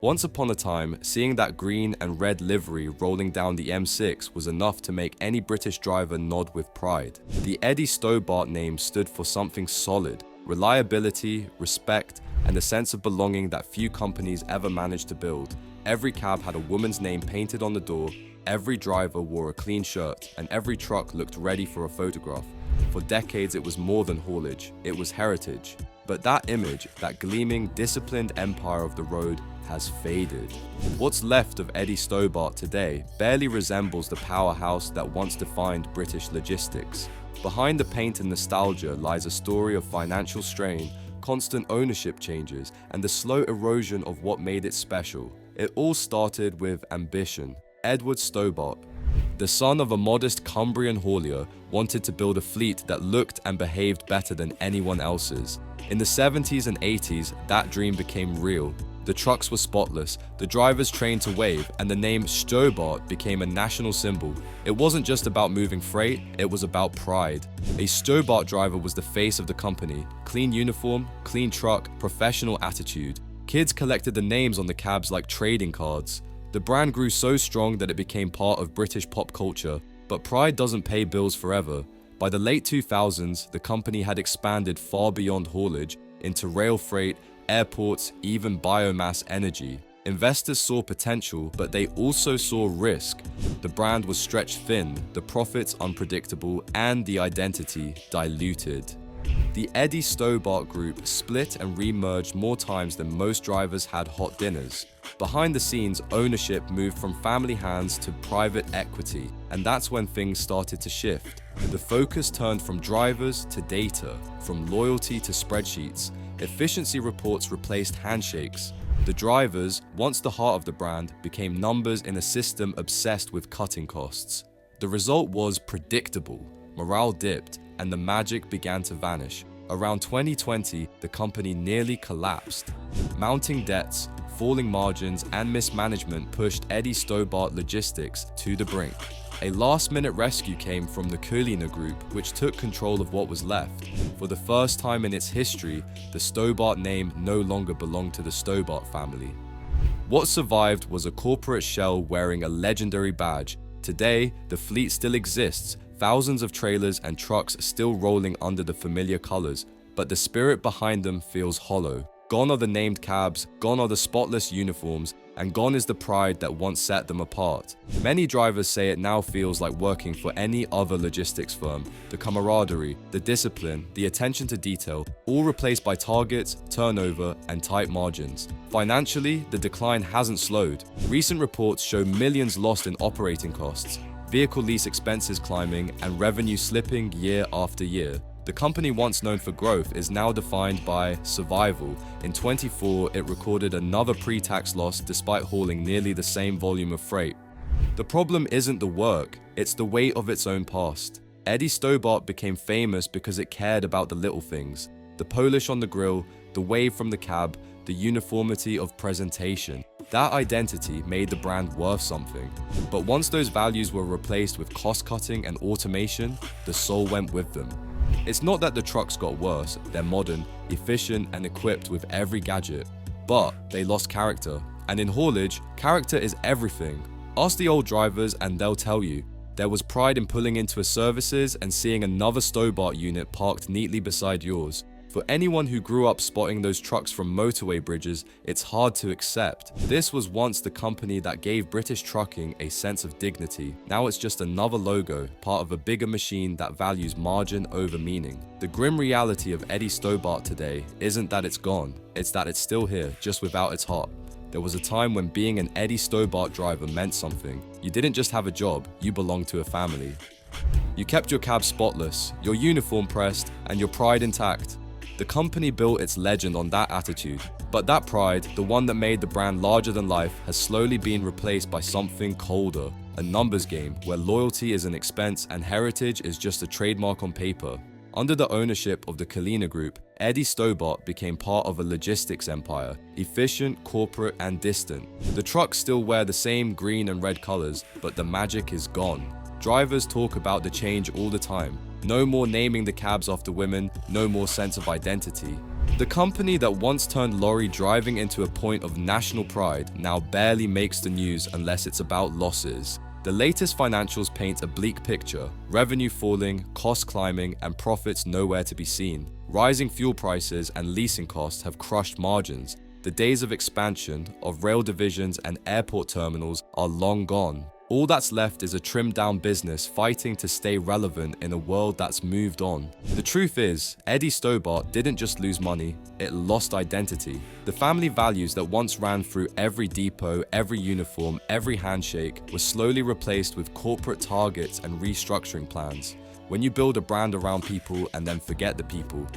Once upon a time, seeing that green and red livery rolling down the M6 was enough to make any British driver nod with pride. The Eddie Stobart name stood for something solid: reliability, respect, and a sense of belonging that few companies ever managed to build. Every cab had a woman's name painted on the door, every driver wore a clean shirt, and every truck looked ready for a photograph. For decades, it was more than haulage, it was heritage. But that image, that gleaming, disciplined empire of the road, has faded. What's left of Eddie Stobart today barely resembles the powerhouse that once defined British logistics. Behind the paint and nostalgia lies a story of financial strain, constant ownership changes, and the slow erosion of what made it special. It all started with ambition. Edward Stobart, the son of a modest Cumbrian haulier, wanted to build a fleet that looked and behaved better than anyone else's. In the 70s and 80s, that dream became real. The trucks were spotless, the drivers trained to wave, and the name Stobart became a national symbol. It wasn't just about moving freight, it was about pride. A Stobart driver was the face of the company. Clean uniform, clean truck, professional attitude. Kids collected the names on the cabs like trading cards. The brand grew so strong that it became part of British pop culture. But pride doesn't pay bills forever. By the late 2000s, the company had expanded far beyond haulage into rail freight, airports, even biomass energy. Investors saw potential, but they also saw risk. The brand was stretched thin, the profits unpredictable, and the identity diluted. The Eddie Stobart Group split and re-merged more times than most drivers had hot dinners. Behind the scenes, ownership moved from family hands to private equity, and that's when things started to shift. The focus turned from drivers to data, from loyalty to spreadsheets. Efficiency reports replaced handshakes. The drivers, once the heart of the brand, became numbers in a system obsessed with cutting costs. The result was predictable. Morale dipped, and the magic began to vanish. Around 2020, the company nearly collapsed. Mounting debts, falling margins, and mismanagement pushed Eddie Stobart Logistics to the brink. A last-minute rescue came from the Cullinan Group, which took control of what was left. For the first time in its history, the Stobart name no longer belonged to the Stobart family. What survived was a corporate shell wearing a legendary badge. Today, the fleet still exists, thousands of trailers and trucks still rolling under the familiar colors, but the spirit behind them feels hollow. Gone are the named cabs, gone are the spotless uniforms, and gone is the pride that once set them apart. Many drivers say it now feels like working for any other logistics firm. The camaraderie, the discipline, the attention to detail, all replaced by targets, turnover, and tight margins. Financially, the decline hasn't slowed. Recent reports show millions lost in operating costs, vehicle lease expenses climbing, and revenue slipping year after year. The company once known for growth is now defined by survival. In 24, it recorded another pre-tax loss despite hauling nearly the same volume of freight. The problem isn't the work, it's the weight of its own past. Eddie Stobart became famous because it cared about the little things. The polish on the grille, the wave from the cab, the uniformity of presentation. That identity made the brand worth something. But once those values were replaced with cost-cutting and automation, the soul went with them. It's not that the trucks got worse, they're modern, efficient, and equipped with every gadget. But they lost character. And in haulage, character is everything. Ask the old drivers and they'll tell you. There was pride in pulling into a services and seeing another Stobart unit parked neatly beside yours. For anyone who grew up spotting those trucks from motorway bridges, it's hard to accept. This was once the company that gave British trucking a sense of dignity. Now it's just another logo, part of a bigger machine that values margin over meaning. The grim reality of Eddie Stobart today isn't that it's gone, it's that it's still here, just without its heart. There was a time when being an Eddie Stobart driver meant something. You didn't just have a job, you belonged to a family. You kept your cab spotless, your uniform pressed, and your pride intact. The company built its legend on that attitude, but that pride, the one that made the brand larger than life, has slowly been replaced by something colder, a numbers game where loyalty is an expense and heritage is just a trademark on paper. Under the ownership of the Cullinan Group, Eddie Stobart became part of a logistics empire, efficient, corporate, and distant. The trucks still wear the same green and red colors, but the magic is gone. Drivers talk about the change all the time. No more naming the cabs after women, no more sense of identity. The company that once turned lorry driving into a point of national pride now barely makes the news unless it's about losses. The latest financials paint a bleak picture: revenue falling, costs climbing, and profits nowhere to be seen. Rising fuel prices and leasing costs have crushed margins. The days of expansion, of rail divisions and airport terminals are long gone. All that's left is a trimmed-down business fighting to stay relevant in a world that's moved on. The truth is, Eddie Stobart didn't just lose money, it lost identity. The family values that once ran through every depot, every uniform, every handshake were slowly replaced with corporate targets and restructuring plans. When you build a brand around people and then forget the people,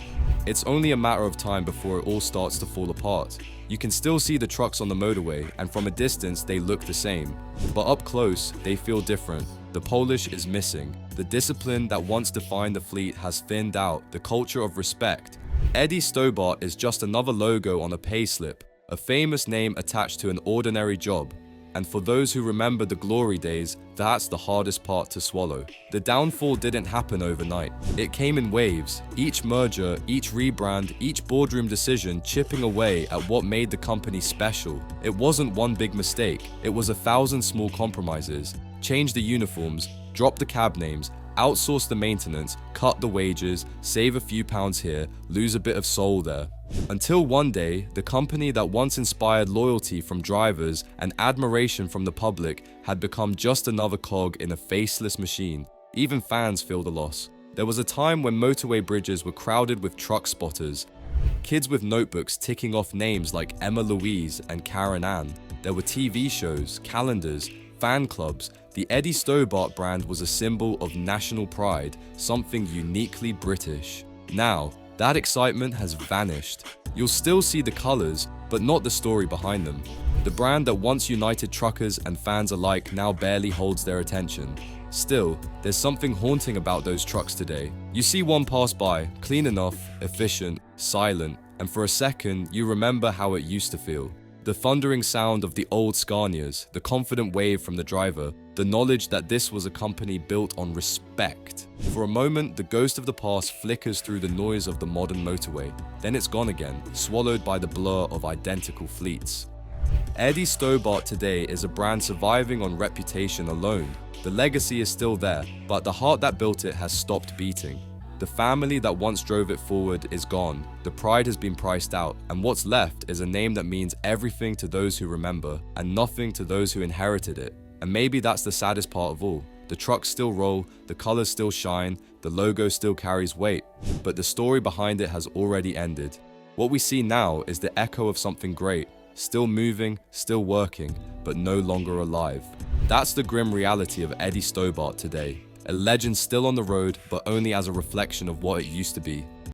it's only a matter of time before it all starts to fall apart. You can still see the trucks on the motorway, and from a distance they look the same. But up close, they feel different. The polish is missing. The discipline that once defined the fleet has thinned out, the culture of respect. Eddie Stobart is just another logo on a payslip, a famous name attached to an ordinary job. And for those who remember the glory days, that's the hardest part to swallow. The downfall didn't happen overnight. It came in waves, each merger, each rebrand, each boardroom decision chipping away at what made the company special. It wasn't one big mistake, it was 1,000 small compromises. Change the uniforms, drop the cab names, outsource the maintenance, cut the wages, save a few pounds here, lose a bit of soul there. Until one day, the company that once inspired loyalty from drivers and admiration from the public had become just another cog in a faceless machine. Even fans feel the loss. There was a time when motorway bridges were crowded with truck spotters, kids with notebooks ticking off names like Emma Louise and Karen Ann. There were TV shows, calendars, fan clubs. The Eddie Stobart brand was a symbol of national pride, something uniquely British. Now, that excitement has vanished. You'll still see the colors, but not the story behind them. The brand that once united truckers and fans alike now barely holds their attention. Still, there's something haunting about those trucks today. You see one pass by, clean enough, efficient, silent, and for a second, you remember how it used to feel. The thundering sound of the old Scanias, the confident wave from the driver, the knowledge that this was a company built on respect. For a moment, the ghost of the past flickers through the noise of the modern motorway. Then it's gone again, swallowed by the blur of identical fleets. Eddie Stobart today is a brand surviving on reputation alone. The legacy is still there, but the heart that built it has stopped beating. The family that once drove it forward is gone, the pride has been priced out, and what's left is a name that means everything to those who remember, and nothing to those who inherited it. And maybe that's the saddest part of all. The trucks still roll, the colors still shine, the logo still carries weight, but the story behind it has already ended. What we see now is the echo of something great, still moving, still working, but no longer alive. That's the grim reality of Eddie Stobart today. A legend still on the road, but only as a reflection of what it used to be.